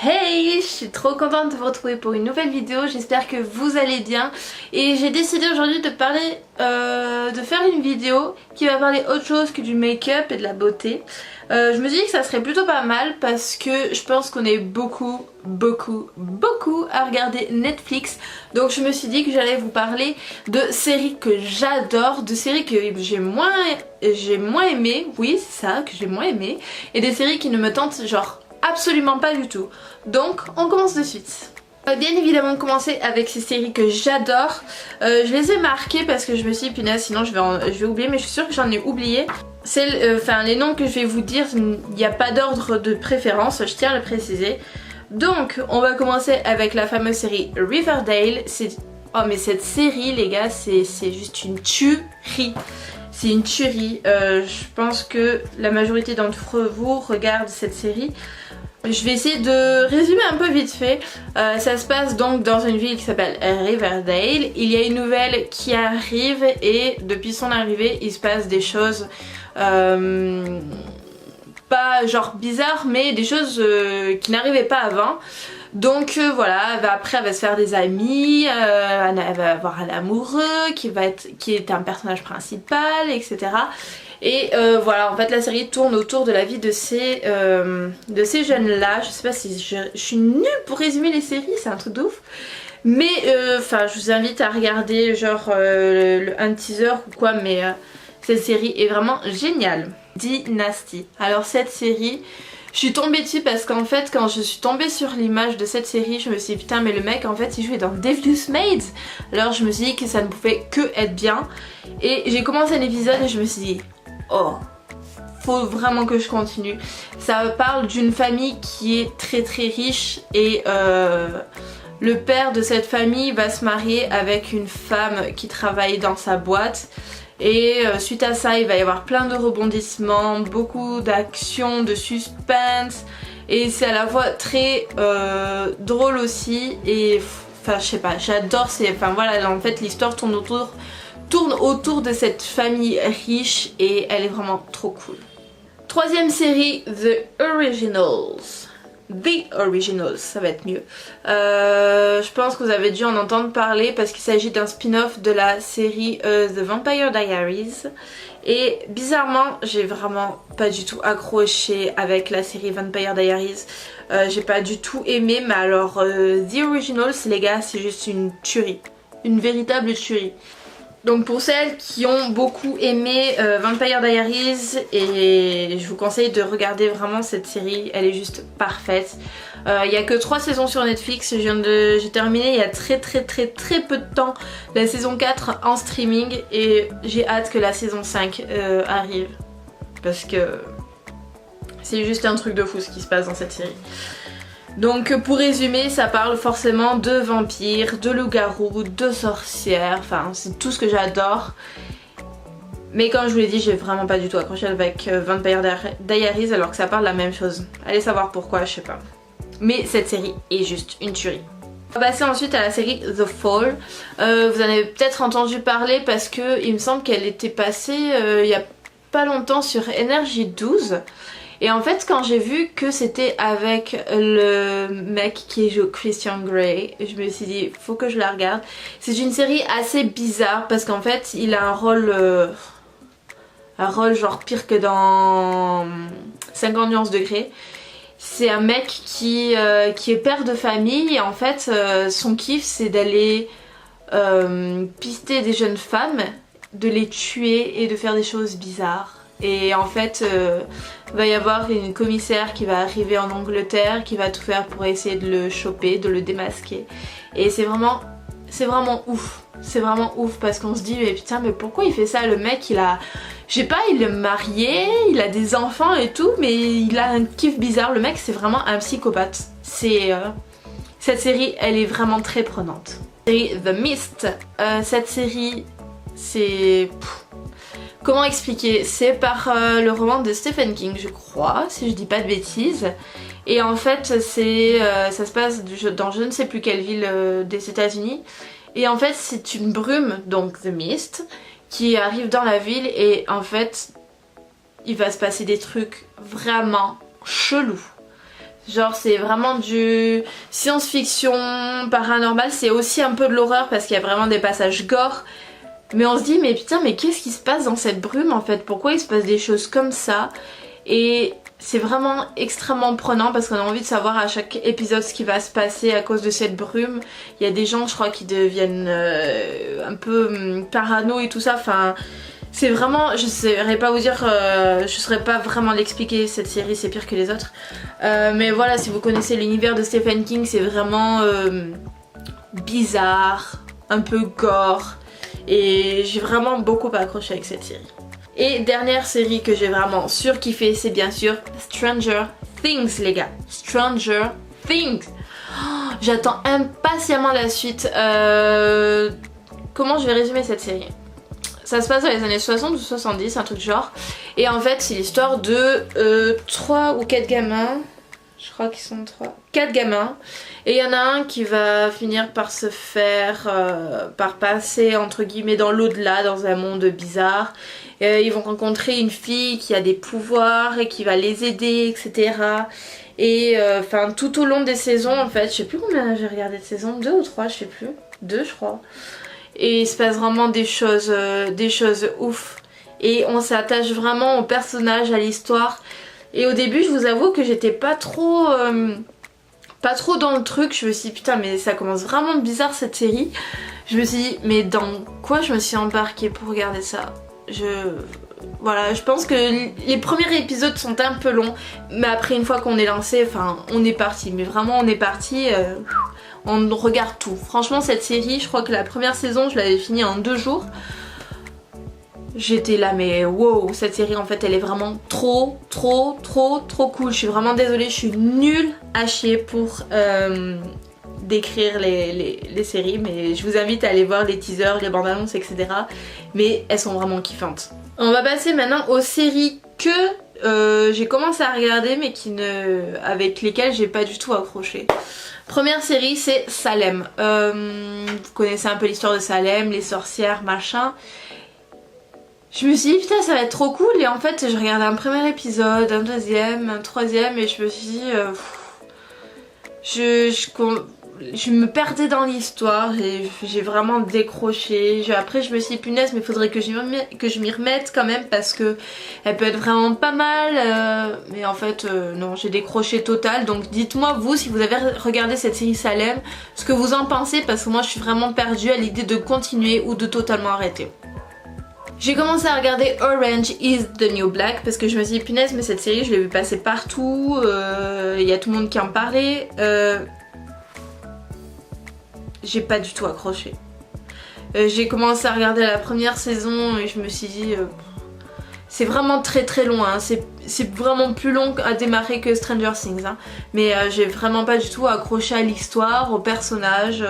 Hey, je suis trop contente de vous retrouver pour une nouvelle vidéo, j'espère que vous allez bien. Et j'ai décidé aujourd'hui de parler, de faire une vidéo qui va parler autre chose que du make-up et de la beauté. Je me dis que ça serait plutôt pas mal parce que je pense qu'on est beaucoup à regarder Netflix. Donc je me suis dit que j'allais vous parler de séries que j'adore, de séries que j'ai moins aimé, oui c'est ça, que j'ai moins aimé, et des séries qui ne me tentent genre absolument pas du tout. Donc on commence de suite. On va bien évidemment commencer avec ces séries que j'adore. Je les ai marquées parce que je me suis dit punaise sinon je vais oublier, mais je suis sûre que j'en ai oublié. Les noms que je vais vous dire, il n'y a pas d'ordre de préférence, je tiens à le préciser. Donc on va commencer avec la fameuse série Riverdale. Oh mais cette série les gars, c'est juste une tuerie. C'est une tuerie. Je pense que la majorité d'entre vous regardent cette série. Je vais essayer de résumer un peu vite fait. Ça se passe donc dans une ville qui s'appelle Riverdale. Il y a une nouvelle qui arrive et depuis son arrivée il se passe des choses pas genre bizarres, mais des choses qui n'arrivaient pas avant. Donc voilà, après elle va se faire des amis, elle va avoir un amoureux qui est un personnage principal, etc. Et voilà, en fait la série tourne autour de la vie de ces jeunes là. Je sais pas si je suis nulle pour résumer les séries, c'est un truc de ouf. Mais enfin je vous invite à regarder genre un teaser ou quoi, mais cette série est vraiment géniale. Dynasty. Alors cette série, je suis tombée dessus parce qu'en fait quand je suis tombée sur l'image de cette série, je me suis dit putain mais le mec en fait il jouait dans Devil's Maids. Alors je me suis dit que ça ne pouvait que être bien. Et j'ai commencé un épisode et je me suis dit oh, faut vraiment que je continue. Ça parle d'une famille qui est très riche et le père de cette famille va se marier avec une femme qui travaille dans sa boîte. Et suite à ça il va y avoir plein de rebondissements, beaucoup d'action, de suspense, et c'est à la fois très drôle aussi. Et enfin je sais pas, j'adore enfin voilà, en fait l'histoire tourne autour de cette famille riche et elle est vraiment trop cool. Troisième série, The Originals. The Originals, ça va être mieux. Je pense que vous avez dû en entendre parler parce qu'il s'agit d'un spin-off de la série The Vampire Diaries. Et bizarrement, j'ai vraiment pas du tout accroché avec la série Vampire Diaries. J'ai pas du tout aimé, mais alors The Originals, les gars, c'est juste une tuerie. Une véritable tuerie. Donc pour celles qui ont beaucoup aimé Vampire Diaries, et je vous conseille de regarder vraiment cette série, elle est juste parfaite. Il n'y a que 3 saisons sur Netflix, j'ai terminé il y a très peu de temps la saison 4 en streaming et j'ai hâte que la saison 5 arrive. Parce que c'est juste un truc de fou ce qui se passe dans cette série. Donc pour résumer, ça parle forcément de vampires, de loups-garous, de sorcières, enfin c'est tout ce que j'adore. Mais comme je vous l'ai dit, j'ai vraiment pas du tout accroché avec Vampire Diaries alors que ça parle de la même chose. Allez savoir pourquoi, je sais pas. Mais cette série est juste une tuerie. On va passer ensuite à la série The Fall. Vous en avez peut-être entendu parler parce que il me semble qu'elle était passée il y a pas longtemps sur NRJ12. Et en fait quand j'ai vu que c'était avec le mec qui joue Christian Grey, je me suis dit faut que je la regarde. C'est une série assez bizarre parce qu'en fait il a un rôle genre pire que dans 50 nuances de Grey. C'est un mec qui est père de famille et en fait son kiff c'est d'aller pister des jeunes femmes, de les tuer et de faire des choses bizarres. Et en fait va y avoir une commissaire qui va arriver en Angleterre qui va tout faire pour essayer de le choper, de le démasquer. Et c'est vraiment ouf. C'est vraiment ouf parce qu'on se dit mais putain mais pourquoi il fait ça, le mec il a, je sais pas, il est marié, il a des enfants et tout, mais il a un kiff bizarre, le mec c'est vraiment un psychopathe. Cette série elle est vraiment très prenante. The Mist, cette série c'est... Comment expliquer? C'est par le roman de Stephen King je crois, si je dis pas de bêtises. Et en fait ça se passe dans je ne sais plus quelle ville des États-Unis. Et en fait c'est une brume, donc The Mist, qui arrive dans la ville et en fait il va se passer des trucs vraiment chelous. Genre c'est vraiment du science-fiction, paranormal, c'est aussi un peu de l'horreur parce qu'il y a vraiment des passages gore. Mais on se dit mais putain mais qu'est-ce qui se passe dans cette brume en fait? Pourquoi il se passe des choses comme ça? Et c'est vraiment extrêmement prenant parce qu'on a envie de savoir à chaque épisode ce qui va se passer à cause de cette brume. Il y a des gens je crois qui deviennent un peu parano et tout ça, enfin... C'est vraiment, je saurais pas vous dire, je saurais pas vraiment l'expliquer, cette série c'est pire que les autres. Mais voilà, si vous connaissez l'univers de Stephen King, c'est vraiment bizarre, un peu gore. Et j'ai vraiment beaucoup accroché avec cette série. Et dernière série que j'ai vraiment surkiffé, c'est bien sûr Stranger Things les gars. Stranger Things. Oh, j'attends impatiemment la suite. Comment je vais résumer cette série? Ça se passe dans les années 60 ou 70, un truc genre. Et en fait, c'est l'histoire de 3 ou 4 gamins. Je crois qu'ils sont 4 gamins. Et il y en a un qui va finir par se faire... par passer, entre guillemets, dans l'au-delà, dans un monde bizarre. Ils vont rencontrer une fille qui a des pouvoirs et qui va les aider, etc. Et enfin, tout au long des saisons, en fait, je sais plus combien j'ai regardé de saisons, 2 ou 3, je sais plus. 2, je crois. Et il se passe vraiment des choses ouf. Et on s'attache vraiment au personnage, à l'histoire. Et au début, je vous avoue que j'étais pas trop dans le truc. Je me suis dit putain mais ça commence vraiment bizarre cette série. Je me suis dit mais dans quoi je me suis embarquée pour regarder ça? Voilà, je pense que les premiers épisodes sont un peu longs. Mais après une fois qu'on est lancé, enfin on est parti. Mais vraiment on est parti... on regarde tout. Franchement cette série, je crois que la première saison je l'avais finie en 2 jours. J'étais là mais wow, cette série en fait elle est vraiment trop cool. Je suis vraiment désolée, je suis nulle à chier pour décrire les séries. Mais je vous invite à aller voir les teasers, les bandes annonces etc. Mais elles sont vraiment kiffantes. On va passer maintenant aux séries que j'ai commencé à regarder mais avec lesquelles j'ai pas du tout accroché. Première série c'est Salem. Vous connaissez un peu l'histoire de Salem, les sorcières, machin. Je me suis dit putain ça va être trop cool et en fait je regardais un premier épisode, un deuxième, un troisième et je me suis dit... je me perdais dans l'histoire et j'ai vraiment décroché. Après je me suis dit punaise mais il faudrait que je m'y remette quand même parce que elle peut être vraiment pas mal. Mais en fait non, j'ai décroché total. Donc dites-moi vous si vous avez regardé cette série Salem, ce que vous en pensez parce que moi je suis vraiment perdue à l'idée de continuer ou de totalement arrêter. J'ai commencé à regarder Orange is the New Black parce que je me suis dit punaise mais cette série je l'ai vu passer partout, il y a tout le monde qui en parlait. J'ai pas du tout accroché. J'ai commencé à regarder la première saison et je me suis dit c'est vraiment très long hein. C'est vraiment plus long à démarrer que Stranger Things hein. Mais j'ai vraiment pas du tout accroché à l'histoire, au personnage.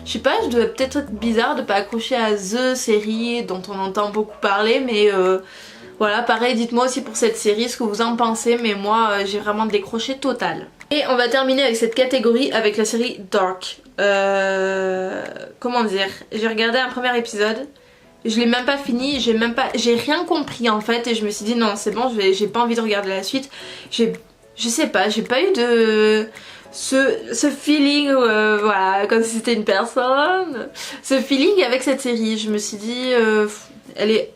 Je sais pas, je dois peut-être être bizarre de pas accrocher à The série dont on entend beaucoup parler. Mais voilà, pareil, dites-moi aussi pour cette série ce que vous en pensez. Mais moi j'ai vraiment décroché total. Et on va terminer avec cette catégorie avec la série Dark. Comment dire, j'ai regardé un premier épisode, je l'ai même pas fini, j'ai rien compris en fait et je me suis dit non c'est bon, j'ai pas envie de regarder la suite. Je sais pas, j'ai pas eu de ce feeling voilà, comme si c'était une personne, ce feeling avec cette série. Je me suis dit elle est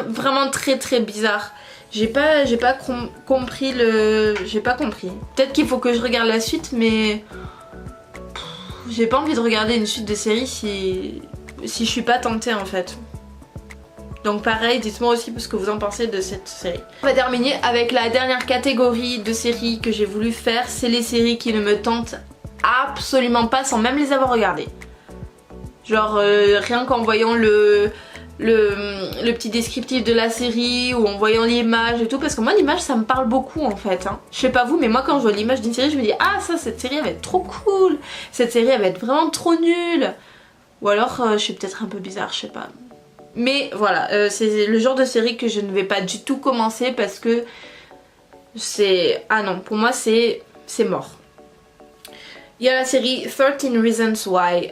vraiment très bizarre. J'ai pas compris j'ai pas compris. Peut-être qu'il faut que je regarde la suite mais j'ai pas envie de regarder une suite de séries si je suis pas tentée en fait. Donc pareil, dites-moi aussi ce que vous en pensez de cette série. On va terminer avec la dernière catégorie de séries que j'ai voulu faire. C'est les séries qui ne me tentent absolument pas sans même les avoir regardées. Genre rien qu'en voyant le petit descriptif de la série ou en voyant l'image et tout, parce que moi l'image ça me parle beaucoup en fait hein. Je sais pas vous mais moi quand je vois l'image d'une série je me dis ah ça cette série elle va être trop cool, cette série elle va être vraiment trop nulle. Ou alors je suis peut-être un peu bizarre, je sais pas. Mais voilà, c'est le genre de série que je ne vais pas du tout commencer parce que c'est... Ah non, pour moi c'est mort. Il y a la série 13 Reasons Why.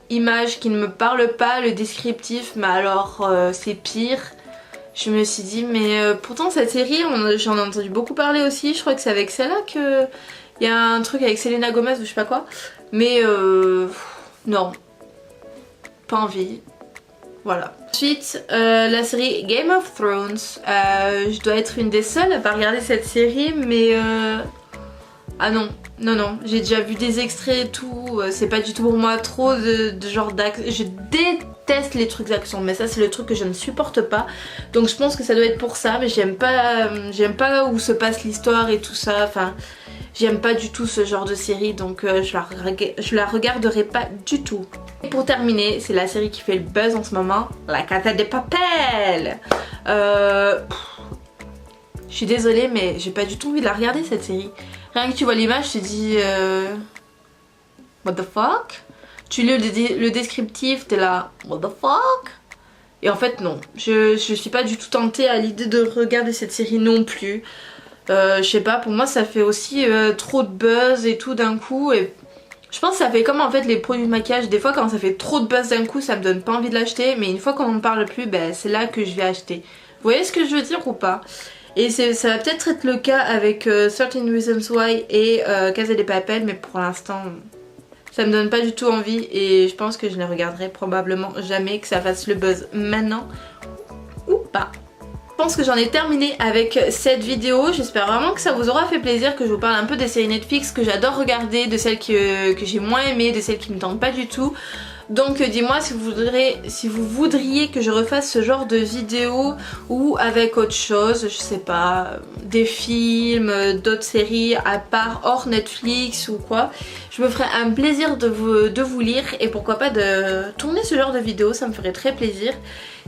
Image qui ne me parle pas, le descriptif, mais alors c'est pire. je me suis dit mais pourtant cette série j'en ai entendu beaucoup parler aussi, je crois que c'est avec celle-là que il y a un truc avec Selena Gomez ou je sais pas quoi, mais non, pas envie. Voilà. Ensuite, la série Game of Thrones. Je dois être une des seules à pas regarder cette série, mais ah non, j'ai déjà vu des extraits et tout. C'est pas du tout pour moi, trop de genre d'action. Je déteste les trucs d'action, mais ça c'est le truc que je ne supporte pas. Donc je pense que ça doit être pour ça, mais j'aime pas où se passe l'histoire et tout ça. Enfin, j'aime pas du tout ce genre de série, donc je la regarderai pas du tout. Et pour terminer, c'est la série qui fait le buzz en ce moment, La Casa de Papel. Je suis désolée, mais j'ai pas du tout envie de la regarder cette série. Rien que tu vois l'image, tu te dis what the fuck? Tu lis le descriptif, t'es là what the fuck? Et en fait non, je suis pas du tout tentée à l'idée de regarder cette série non plus. Je sais pas, pour moi ça fait aussi trop de buzz et tout d'un coup, et je pense que ça fait comme en fait les produits de maquillage, des fois quand ça fait trop de buzz d'un coup ça me donne pas envie de l'acheter, mais une fois qu'on en parle plus, ben, c'est là que je vais acheter. Vous voyez ce que je veux dire ou pas? Et ça va peut-être être le cas avec 13 Reasons Why et Casa de Papel, mais pour l'instant ça me donne pas du tout envie et je pense que je ne regarderai probablement jamais, que ça fasse le buzz maintenant ou pas. Je pense que j'en ai terminé avec cette vidéo, j'espère vraiment que ça vous aura fait plaisir, que je vous parle un peu des séries Netflix que j'adore regarder, de celles que j'ai moins aimées, de celles qui me tentent pas du tout. Donc dis-moi si vous voudriez que je refasse ce genre de vidéo ou avec autre chose, je sais pas, des films, d'autres séries à part hors Netflix ou quoi. Je me ferai un plaisir de vous lire et pourquoi pas de tourner ce genre de vidéo, ça me ferait très plaisir.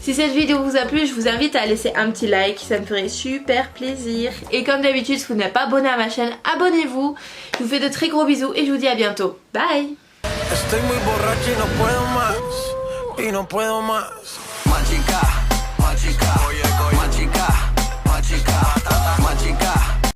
Si cette vidéo vous a plu, je vous invite à laisser un petit like, ça me ferait super plaisir. Et comme d'habitude, si vous n'êtes pas abonné à ma chaîne, abonnez-vous. Je vous fais de très gros bisous et je vous dis à bientôt. Bye! Estoy muy borracho y no puedo más, y no puedo más. Mágica, mágica. Oye,